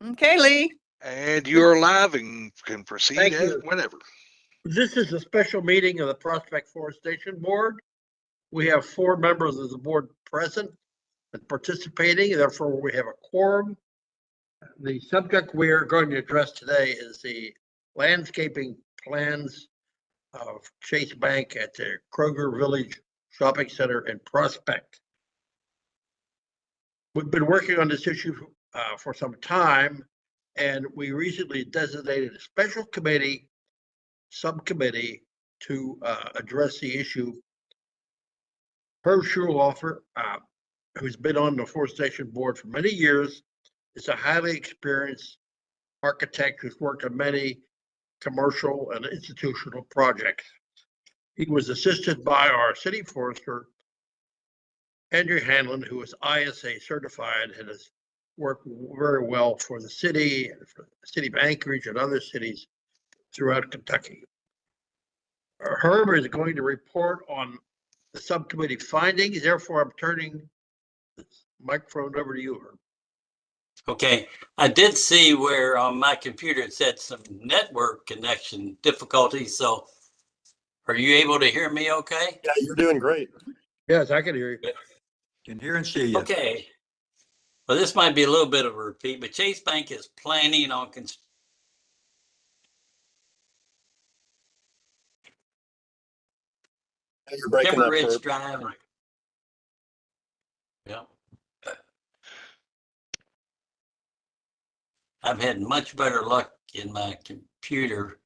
Okay, Lee. And you're live and can proceed Thank as you. whenever. This is a special meeting of the Prospect Forestation Board. We have 4 members of the board present and participating, therefore we have a quorum. The subject we are going to address today is the landscaping plans of Chase Bank at the Kroger Village Shopping Center in Prospect. We've been working on this issue for some time, and we recently designated a special subcommittee to address the issue. Herb Schulhofer, who's been on the Forestation board for many years, is a highly experienced architect who's worked on many commercial and institutional projects. He was assisted by our city forester, Andrew Hanlon, who is ISA certified and has worked very well for the city and for the city of Anchorage and other cities throughout Kentucky. Herb is going to report on the subcommittee findings. Therefore, I'm turning the microphone over to you, Herb. Okay, I did see where on my computer it said some network connection difficulties. So are you able to hear me okay? Yeah, you're doing great. Yes, I can hear you. Can hear and see you. Okay. Well, this might be a little bit of a repeat, but Chase Bank is planning on You're breaking Timber up, Ridge Herb. Drive. Yeah. I've had much better luck in my computer.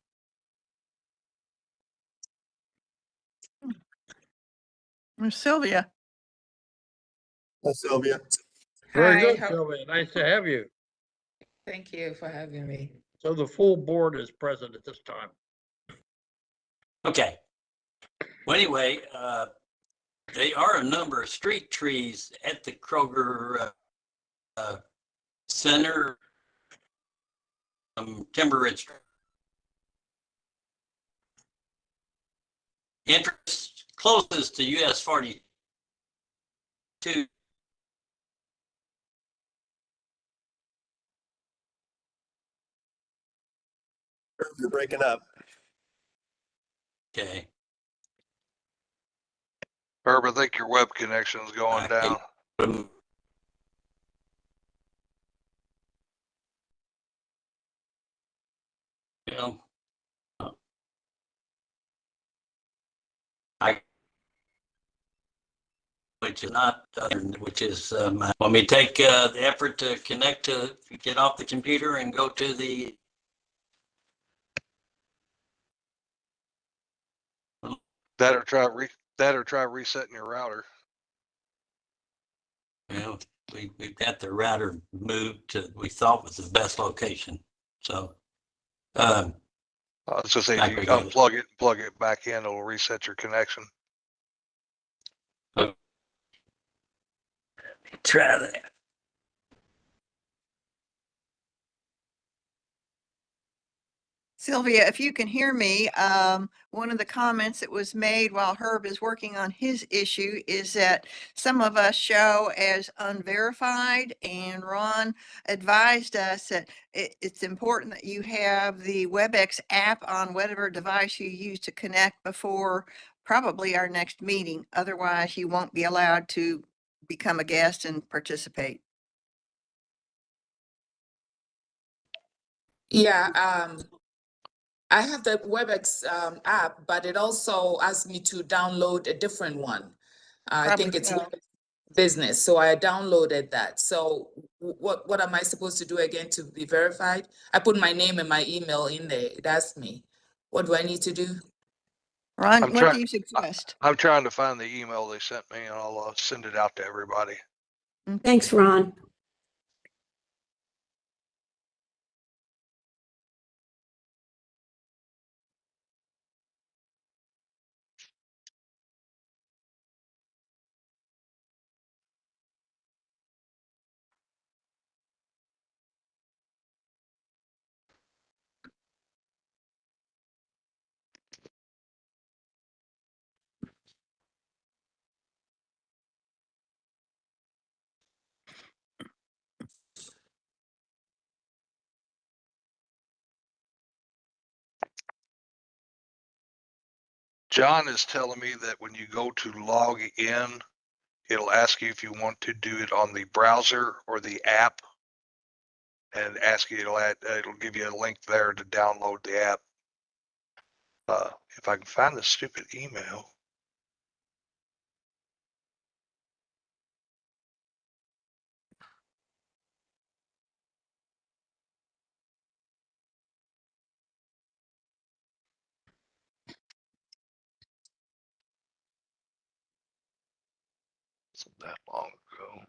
Sylvia. Hi, Sylvia. Very Hi, good, Sylvia. Nice to have you. thank you for having me. So the full board is present at this time. Okay. Well, anyway, there are a number of street trees at the Kroger Center, Timber Ridge. Entrance closest to US 42. Herb, you're breaking up. Okay. Herb, I think your web connection's going down. You know, which is not, which is, want me to take the effort to connect to get off the computer and go to the. That or try resetting your router. You know, we've got the router moved to we thought was the best location. So, I was just saying, if you unplug it, plug it back in, it'll reset your connection. try that. Sylvia, if you can hear me, one of the comments that was made while Herb is working on his issue is that some of us show as unverified, and Ron advised us that it's important that you have the WebEx app on whatever device you use to connect before probably our next meeting. Otherwise, you won't be allowed to become a guest and participate. Yeah, I have the WebEx app, but it also asked me to download a different one. I think Probably it's so. WebEx Business, so I downloaded that. So what am I supposed to do again to be verified? I put my name and my email in there. It asked me, what do I need to do? Ron, what do you suggest? I'm trying to find the email they sent me, and I'll send it out to everybody. Thanks, Ron. John is telling me that when you go to log in, it'll ask you if you want to do it on the browser or the app, and ask you, it'll give you a link there to download the app. If I can find the stupid email. Wasn't that long ago.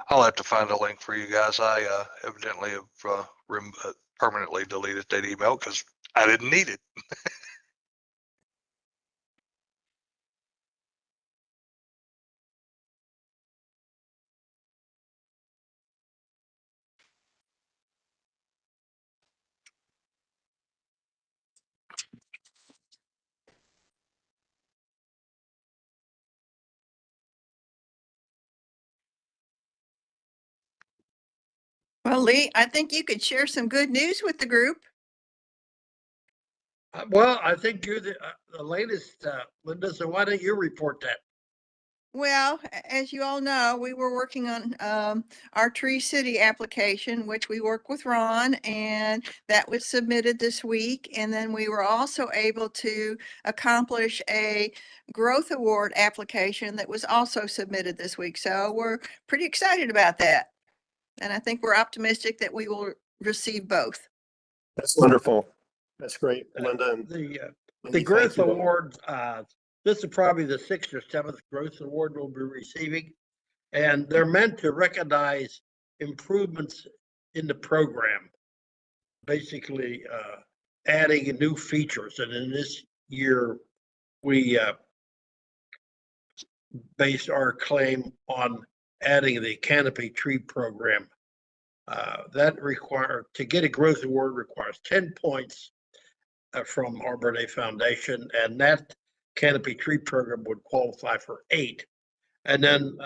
I'll have to find a link for you guys. I evidently have permanently deleted that email because I didn't need it. Well, Lee, I think you could share some good news with the group. Well, I think you're the latest, Linda, so why don't you report that? Well, as you all know, we were working on our Tree City application, which we work with Ron, and that was submitted this week. And then we were also able to accomplish a growth award application that was also submitted this week. So we're pretty excited about that. And I think we're optimistic that we will receive both. That's wonderful. That's great, Linda. And The Wendy, growth thank you. award, this is probably the 6th or 7th growth award we'll be receiving. And they're meant to recognize improvements in the program. Basically, adding new features. And in this year, we based our claim on adding the canopy tree program. To get a growth award requires 10 points from Arbor Day Foundation, and that canopy tree program would qualify for 8. And then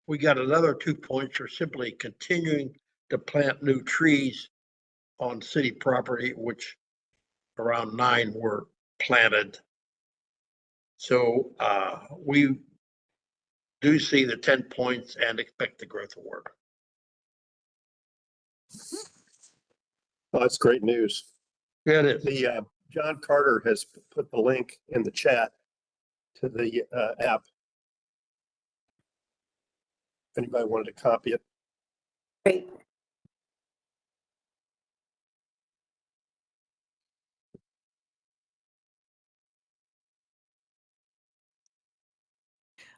we got another 2 points for simply continuing to plant new trees on city property, which around 9 were planted. So we do see the 10 points and expect the growth award. Oh, that's great news. Yeah, it is. The John Carter has put the link in the chat to the app. If anybody wanted to copy it. Great.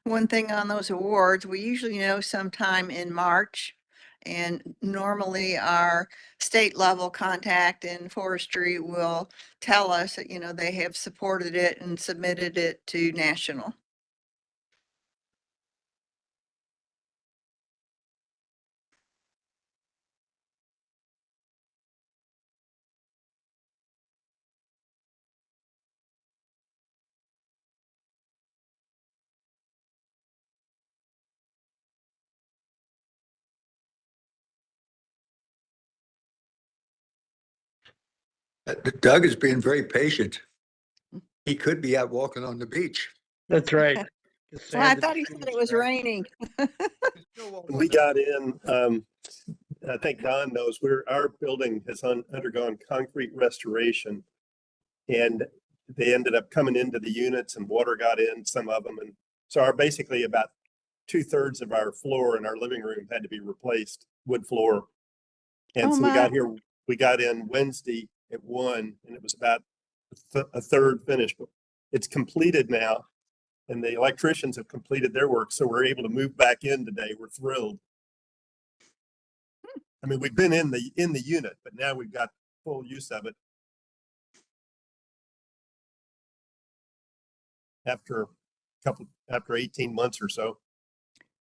One thing on those awards, we usually know sometime in March. And normally our state level contact in forestry will tell us that, you know, they have supported it and submitted it to national. Doug is being very patient. He could be out walking on the beach. That's right. Well, I thought he said it was raining. When we got in, I think Don knows, our building has undergone concrete restoration, and they ended up coming into the units and water got in some of them. And so basically about 2/3 of our floor in our living room had to be replaced, wood floor. And Oh, so my. we got in Wednesday at 1 and it was about a third finished. But it's completed now and the electricians have completed their work. So we're able to move back in today. We're thrilled. I mean, we've been in the unit, but now we've got full use of it. After 18 months or so.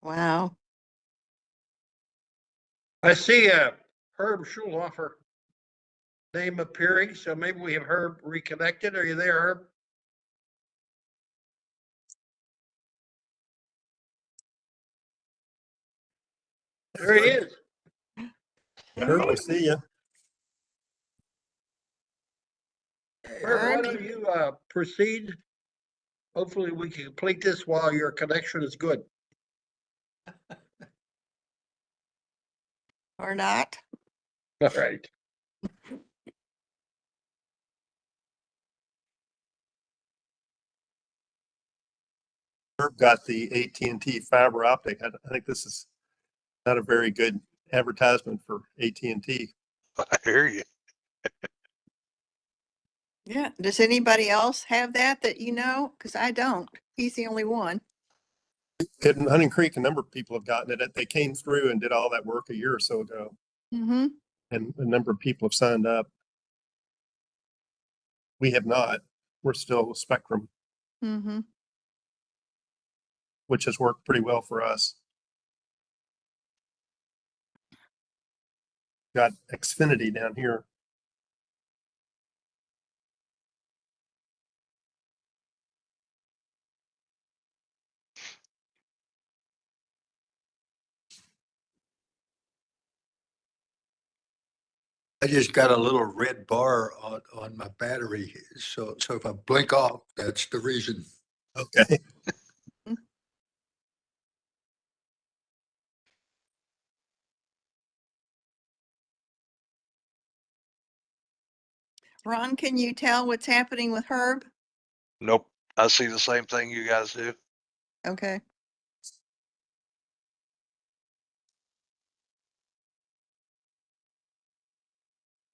Wow. I see Herb Schulhofer name appearing, so maybe we have Herb reconnected. Are you there, Herb? There he is. Herb, we see you. Herb, why Herb, don't you proceed? Hopefully we can complete this while your connection is good. or not? All right. Herb got the AT&T fiber optic. I think this is not a very good advertisement for AT&T. I hear you. Yeah. Does anybody else have that you know? Because I don't. He's the only one. In Hunting Creek, a number of people have gotten it. They came through and did all that work a year or so ago, Mm-hmm. and a number of people have signed up. We have not. We're still Spectrum, Mm-hmm. which has worked pretty well for us. Got Xfinity down here. I just got a little red bar on my battery. So if I blink off, that's the reason. Okay. Ron, can you tell what's happening with Herb? Nope. I see the same thing you guys do. Okay.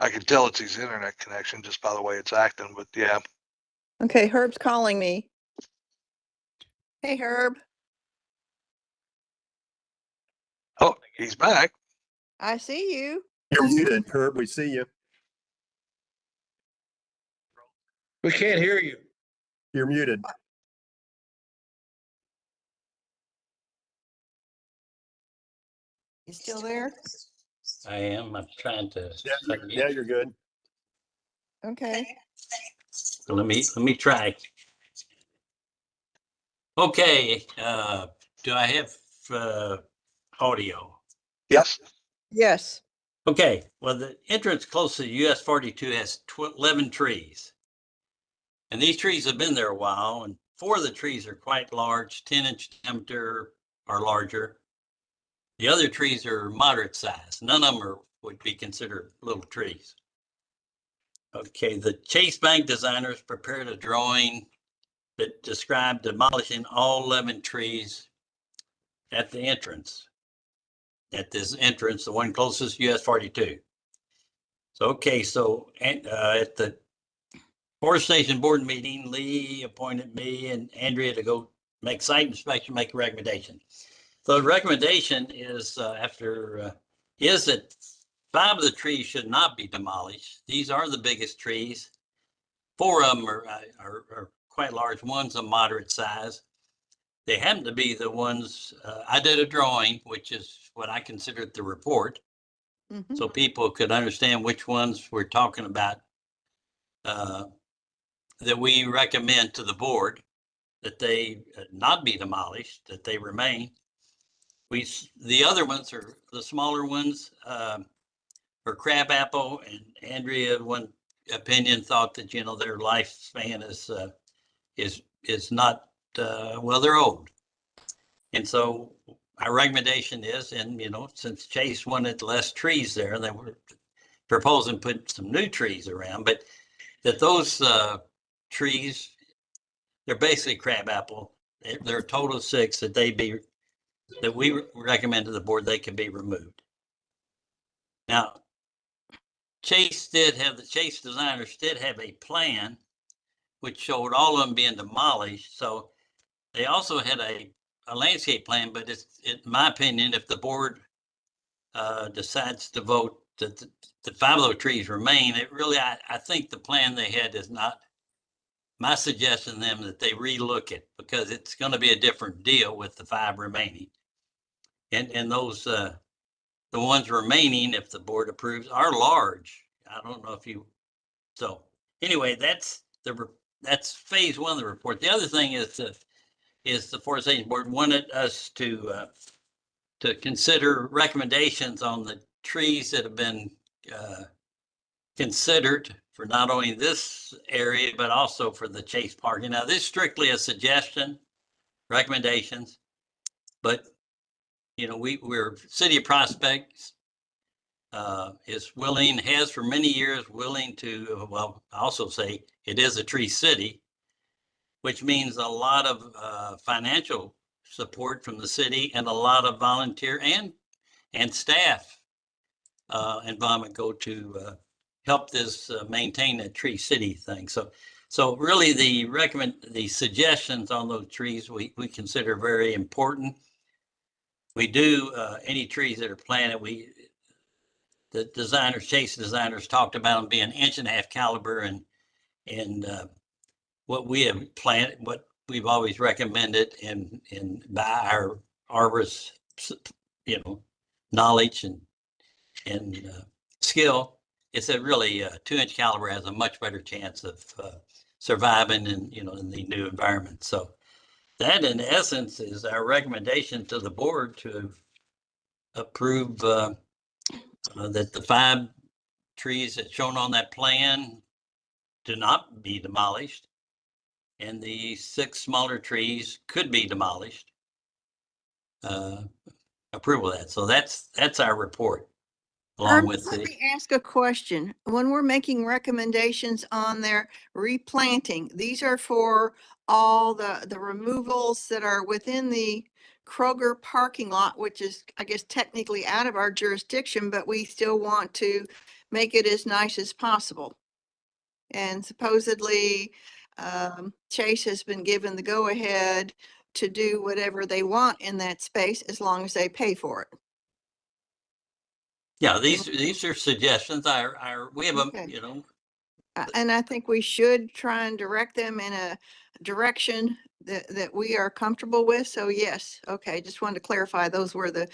I can tell it's his internet connection just by the way it's acting, but yeah. Okay, Herb's calling me. Hey, Herb. Oh, he's back. I see you. You're muted, Herb. We see you. We can't hear you. You're muted. You still there? I am. I'm trying to. Yeah, you're good. Okay. So let me try. Okay. Do I have audio? Yes. Yes. Okay. Well, the entrance close to US 42 has 11 trees. And these trees have been there a while, and 4 of the trees are quite large, 10-inch diameter or larger. The other trees are moderate size. None of them would be considered little trees. Okay, the Chase Bank designers prepared a drawing that described demolishing all 11 trees at the entrance. At this entrance, the one closest US 42. So, okay, so at the Forestation board meeting, Lee appointed me and Andrea to go make site inspection, make a recommendation. So the recommendation is is that 5 of the trees should not be demolished. These are the biggest trees. 4 of them are quite large. One's a moderate size. They happen to be the ones, I did a drawing, which is what I considered the report. Mhm. So people could understand which ones we're talking about that we recommend to the board that they not be demolished, that they remain. The other ones are the smaller ones are crabapple, and Andrea, one opinion, thought that their lifespan is not well, they're old, and so our recommendation is, and since Chase wanted less trees there, they were proposing put some new trees around, but that those trees, they're basically crabapple. They're a total of 6 that we recommend to the board they can be removed. Now, the Chase designers did have a plan which showed all of them being demolished. So they also had a landscape plan, but it's, in my opinion, if the board decides to vote that the 5 of those trees remain, it really, I think the plan they had is not, my suggestion to them that they relook it, because it's going to be a different deal with the 5 remaining. And those, the ones remaining, if the board approves, are large. I don't know if you, so anyway, that's phase 1 of the report. The other thing is the Forestation Board wanted us to consider recommendations on the trees that have been considered for not only this area, but also for the Chase Park. Now, this is strictly a suggestion, recommendations, but we're City of Prospect is willing, has for many years willing to, well, I also say it is a tree city, which means a lot of financial support from the city and a lot of volunteer and staff involvement go to help this maintain that tree city thing. So really the suggestions on those trees we consider very important. We do any trees that are planted, the designers, Chase designers, talked about them being 1.5 caliber, and what we have planted, what we've always recommended, and by our arborist, knowledge and skill, is that really 2-inch caliber has a much better chance of surviving in the new environment. So that, in essence, is our recommendation to the board to approve that the 5 trees that's shown on that plan do not be demolished, and the 6 smaller trees could be demolished. Approval of that. So that's our report. Along with Let me ask a question. When we're making recommendations on their replanting, these are for all the removals that are within the Kroger parking lot, which is, I guess, technically out of our jurisdiction, but we still want to make it as nice as possible. And supposedly, Chase has been given the go-ahead to do whatever they want in that space as long as they pay for it. Yeah, these are suggestions. We have Okay. And I think we should try and direct them in a direction that we are comfortable with. So yes, okay, just wanted to clarify, those were the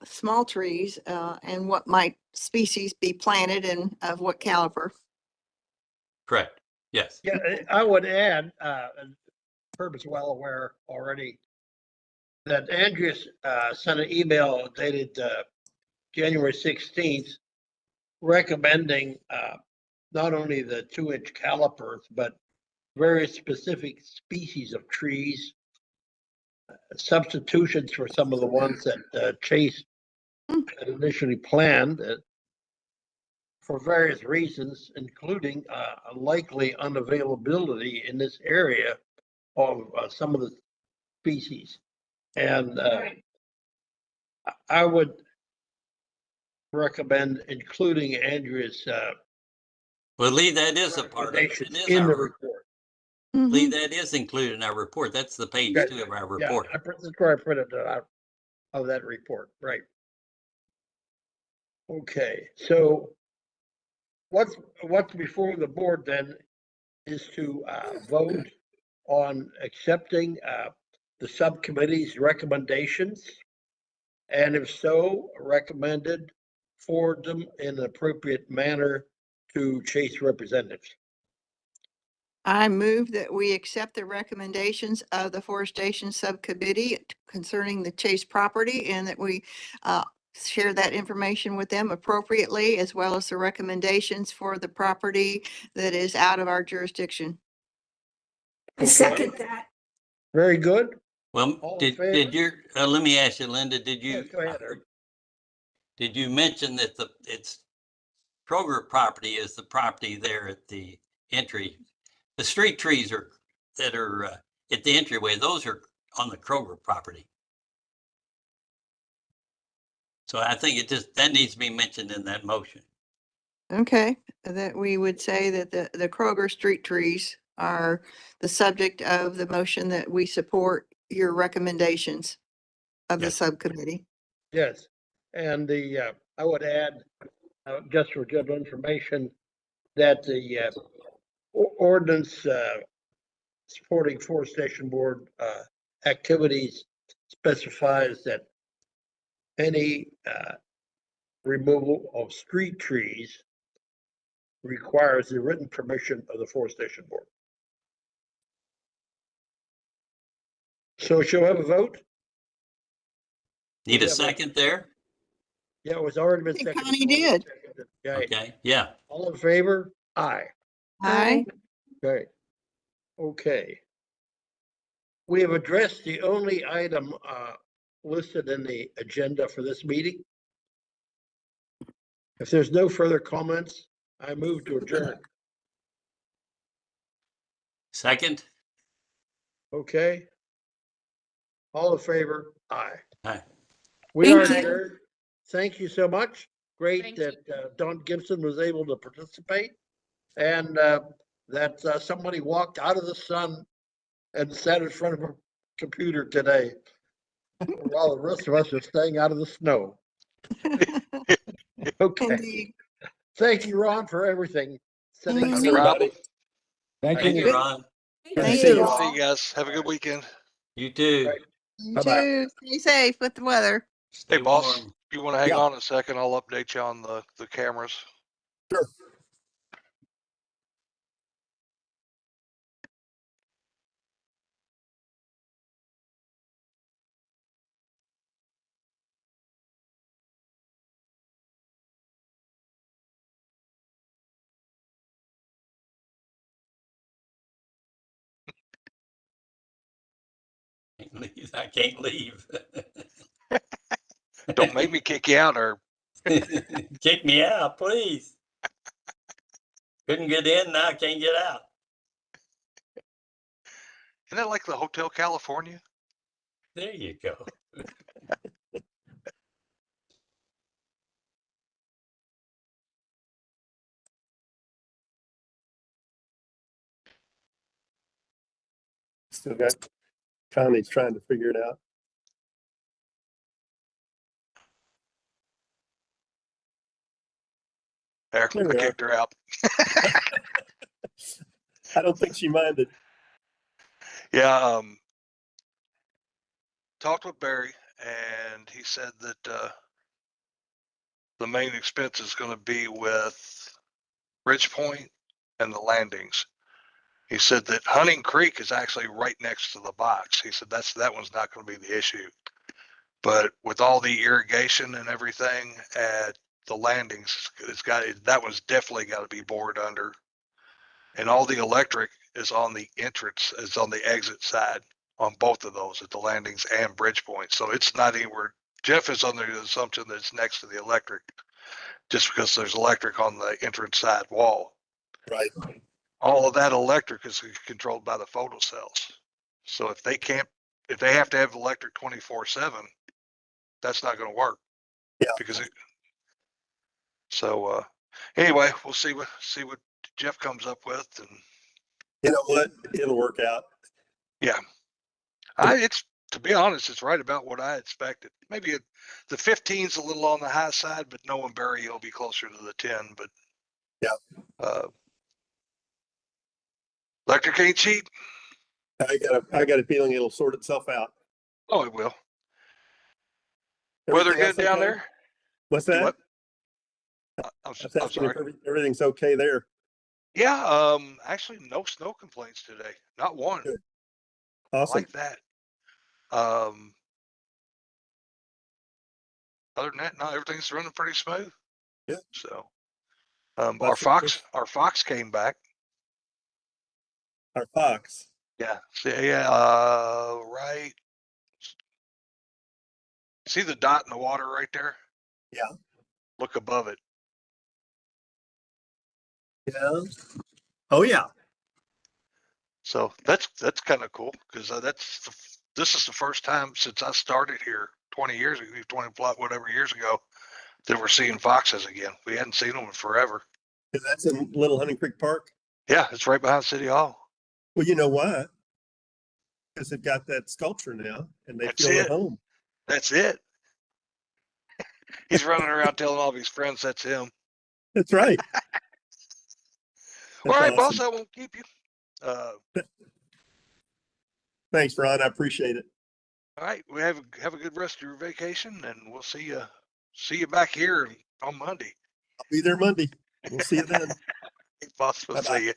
small trees, and what might species be planted and of what caliber. Correct. Yes. Yeah, I would add, and Herb is well aware already, that Andreas sent an email dated January 16th recommending not only the 2-inch calipers, but various specific species of trees, substitutions for some of the ones that Chase had initially planned for various reasons, including a likely unavailability in this area of some of the species. And I would recommend including Andrea's Well, Lee, that is a part of it. It is in the our report. Lee, that is included in our report. That's the page Okay. 2 of our Yeah, report. that's where I printed it out of that report, right? Okay, so what's before the board then is to vote on accepting the subcommittee's recommendations, and if so, recommended forward them in an appropriate manner to Chase representatives. I move that we accept the recommendations of the Forestation Subcommittee concerning the Chase property, and that we share that information with them appropriately, as well as the recommendations for the property that is out of our jurisdiction. I second that. Very good. Well, All in did your let me ask you, Linda, did you Yes, go ahead, Herb. did you mention that it's Kroger property is the property there at the entry? The street trees that are at the entryway, those are on the Kroger property. So I think that needs to be mentioned in that motion. Okay, that we would say that the Kroger street trees are the subject of the motion that we support your recommendations of the Yes. subcommittee. Yes, and I would add, just for good information, that the ordinance supporting Forestation Board activities specifies that any removal of street trees requires the written permission of the Forestation Board. So she'll have a vote? Need a Yeah, but- second there? Yeah, it was already been I think seconded. Connie did. Okay, Okay, yeah. all in favor? Aye. Aye. Okay. Okay. We have addressed the only item listed in the agenda for this meeting. If there's no further comments, I move to adjourn. Second? Okay? All in favor? Aye. Aye. We are Thank you. adjourned. Thank you so much. Great Thank you. that Don Gibson was able to participate and that somebody walked out of the sun and sat in front of a computer today while the rest of us are staying out of the snow. Okay. Indeed. Thank you, Ron, for everything. Sitting Thanks, on No the- problem. Thank Thank you. you, Ron. Good to Thank see you you. all. See you guys. Have a good weekend. You too. Right. You Bye-bye. too. Stay safe with the weather. Stay Hey, boss, warm. if you want to hang Yeah. on a second, I'll update you on the cameras. Sure. I can't leave. Don't make me kick you out or Kick me out, please. Couldn't get in, now I can't get out. isn't that like the Hotel California? There you go. Still got Connie's trying to figure it out. There, There I we are. kicked her out. I don't think she minded. Yeah, talked with Barry and he said that the main expense is going to be with Ridgepoint and the landings. He said that Hunting Creek is actually right next to the box. He said that one's not going to be the issue. But with all the irrigation and everything at the landings, that one's definitely got to be bored under. And all the electric is on the entrance, is on the exit side on both of those at the landings and Bridgepoint. So it's not anywhere. Jeff is under the assumption that it's next to the electric, just because there's electric on the entrance side wall. Right. All of that electric is controlled by the photo cells. So if they have to have electric 24/7, that's not going to work. Yeah. Because anyway, we'll see what Jeff comes up with, and You know what? It'll work out. it's, to be honest, it's right about what I expected. Maybe the 15's a little on the high side, but knowing Barry, he'll be closer to the 10. But Yeah. Electric ain't cheap. I got a feeling it'll sort itself out. Oh, it will. Weather Everything else good down okay? there? What's Do that? what? I I'm was asking sorry. if everything's okay there. Yeah, actually no snow complaints today. Not one. Good. I Awesome. like that. Other than that, no, everything's running pretty smooth. Yeah. So, That's our fox came back. our fox. Yeah. Right. See the dot in the water right there? Yeah. Look above it. Yeah. Oh yeah. So that's kind of cool because this is the first time since I started here 20 years ago, 20 whatever years ago, that we're seeing foxes again. We hadn't seen them in forever. And that's in Little Hunting Creek Park. Yeah, it's right behind City Hall. Well, you know why? Because they've got that sculpture now and they That's feel at it. home. That's it. He's running around telling all of his friends that's him. That's right. All That's right, boss, awesome. I won't keep you. Thanks, Ron. I appreciate it. All right, we have a good rest of your vacation, and we'll see you back here on Monday. I'll be there Monday. We'll see you then. Boss, we'll Bye-bye. see you.